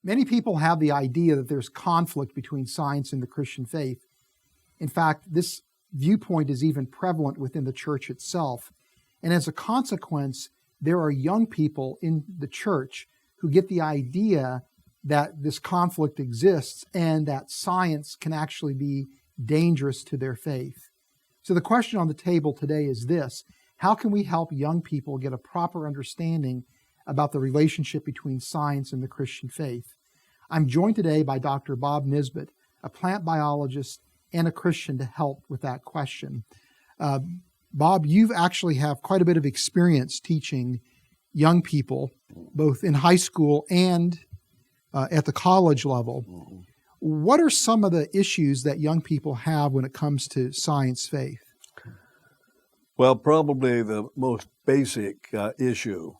Many people have the idea that there's conflict between science and the Christian faith. In fact, this viewpoint is even prevalent within the church itself. And as a consequence, there are young people in the church who get the idea that this conflict exists and that science can actually be dangerous to their faith. So the question on the table today is this: how can we help young people get a proper understanding about the relationship between science and the Christian faith? I'm joined today by Dr. Bob Nisbet, a plant biologist and a Christian, to help with that question. Bob, you actually have quite a bit of experience teaching young people, both in high school and at the college level. What are some of the issues that young people have when it comes to science faith? Well, probably the most basic issue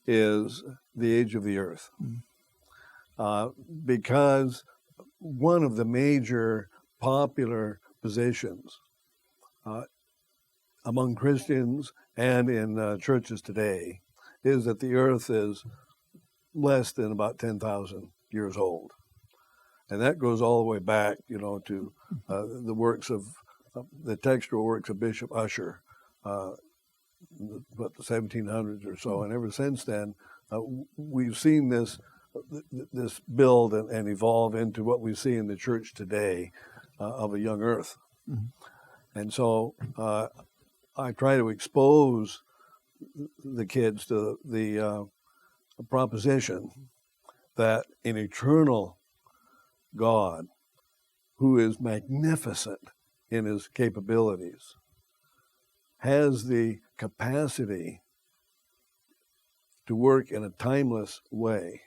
is the age of the earth. Because one of the major popular positions among Christians and in churches today is that the earth is less than about 10,000 years old. And that goes all the way back, to the works of, the textual works of Bishop Ussher, the 1700s or so. And ever since then, we've seen this build and evolve into what we see in the church today of a young earth. And so I try to expose the kids to the proposition that an eternal God, who is magnificent in his capabilities, has the capacity to work in a timeless way.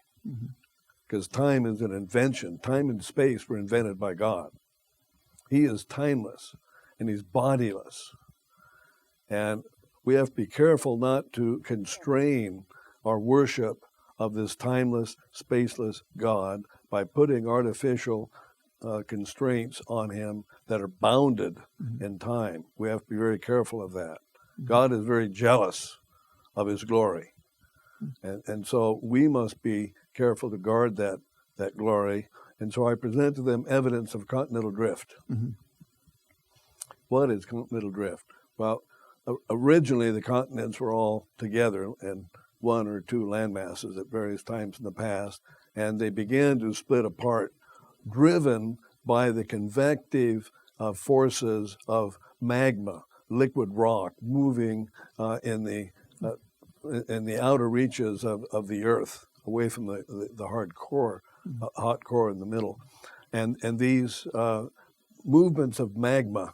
Because time is an invention. Time and space were invented by God. He is timeless and he's bodiless. And we have to be careful not to constrain our worship of this timeless, spaceless God by putting artificial constraints on him that are bounded in time. We have to be very careful of that. God is very jealous of his glory. And so we must be careful to guard that glory. And so I present to them evidence of continental drift. What is continental drift? Well, originally the continents were all together in one or two landmasses at various times in the past, and they began to split apart, driven by the convective forces of magma, liquid rock, moving in the outer reaches of the earth, away from the hard core, hot core in the middle. And these movements of magma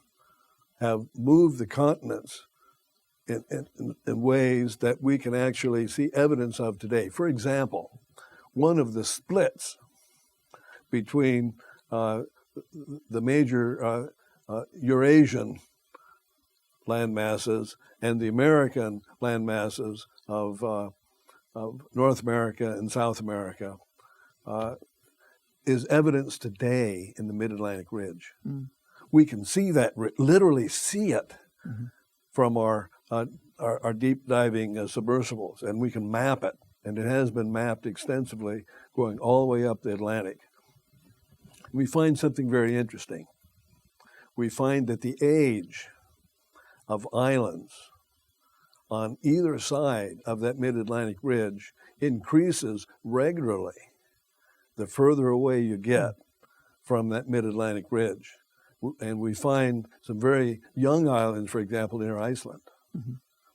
have moved the continents in ways that we can actually see evidence of today. For example, one of the splits between the major Eurasian land masses and the American land masses of North America and South America is evidence today in the Mid-Atlantic Ridge. We can see that, literally see it from our deep diving submersibles, and we can map it, and it has been mapped extensively going all the way up the Atlantic. We find something very interesting. We find that the age of islands on either side of that mid-Atlantic ridge increases regularly the further away you get from that mid-Atlantic ridge. And we find some very young islands, for example, near Iceland,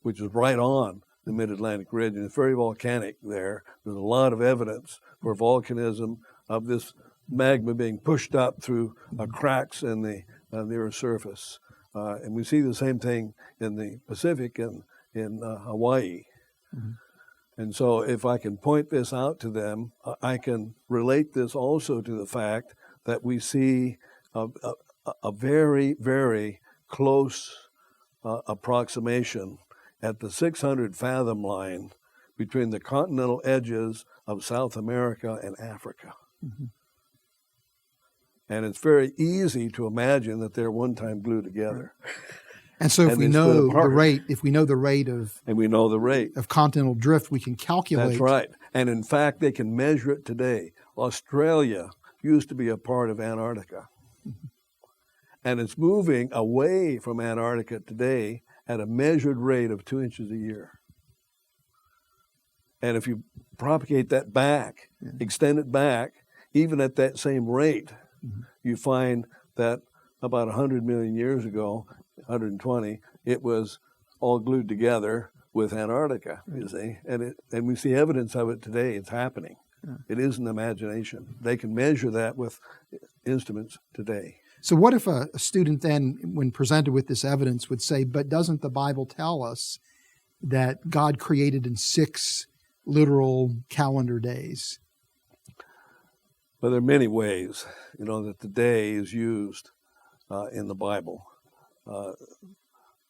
which is right on the mid-Atlantic ridge, and it's very volcanic there. There's a lot of evidence for volcanism of this magma being pushed up through cracks in the Earth's surface. And we see the same thing in the Pacific and in Hawaii. And so if I can point this out to them, I can relate this also to the fact that we see a very, very close approximation at the 600 fathom line between the continental edges of South America and Africa. And it's very easy to imagine that they're one time glued together. And so if and we they split know the apart. rate, if we know the rate of And we know the rate. continental drift, we can calculate. That's right. And in fact, they can measure it today. Australia used to be a part of Antarctica. And it's moving away from Antarctica today at a measured rate of 2 inches a year. And if you propagate that back, extend it back, even at that same rate, you find that about 100 million years ago, 120, it was all glued together with Antarctica, you see. And we see evidence of it today. It's happening. It isn't imagination. They can measure that with instruments today. So what if a student then, when presented with this evidence, would say, but doesn't the Bible tell us that God created in 6 literal calendar days? But there are many ways, that the day is used in the Bible.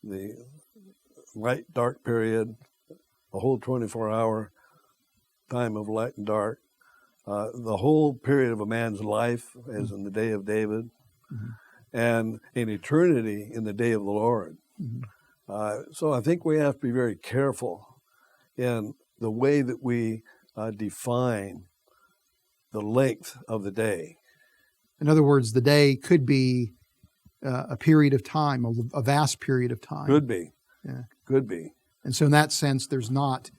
The light, dark period, the whole 24-hour time of light and dark, the whole period of a man's life, as in the day of David, and in eternity in the day of the Lord. So I think we have to be very careful in the way that we define the length of the day. In other words, the day could be a period of time, a vast period of time. Could be. Yeah. Could be. And so in that sense, there's not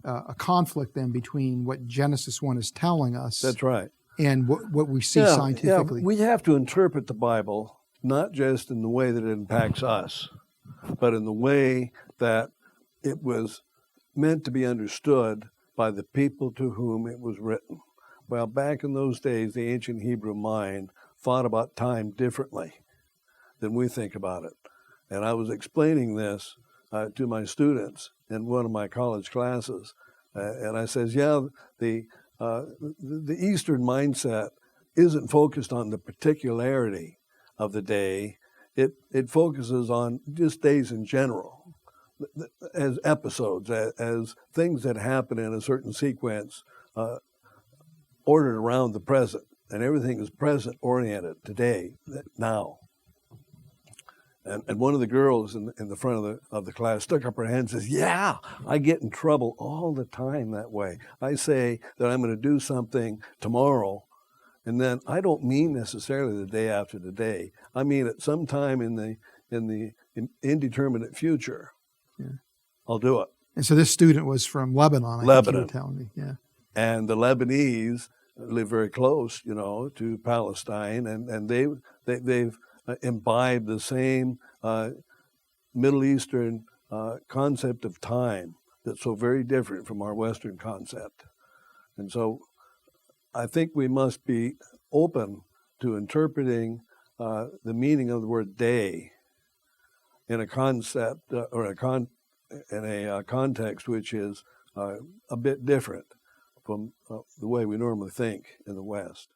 a conflict then between what Genesis 1 is telling us. That's right. And what we see scientifically. Yeah, we have to interpret the Bible not just in the way that it impacts us, but in the way that it was meant to be understood by the people to whom it was written. Well, back in those days, the ancient Hebrew mind thought about time differently than we think about it. And I was explaining this to my students in one of my college classes. And I says, the Eastern mindset isn't focused on the particularity of the day. It focuses on just days in general, as episodes, as things that happen in a certain sequence, ordered around the present. And everything is present oriented today, now. And one of the girls in the front of the class stuck up her hand and says, yeah, I get in trouble all the time that way. I say that I'm going to do something tomorrow, and then I don't mean necessarily the day after the day. I mean at some time in the indeterminate future, I'll do it. And so this student was from Lebanon, I think you were telling me. Yeah. And the Lebanese live very close, to Palestine, and they've imbibed the same Middle Eastern concept of time that's so very different from our Western concept. And so I think we must be open to interpreting the meaning of the word day in a concept or in a context which is a bit different from the way we normally think in the West.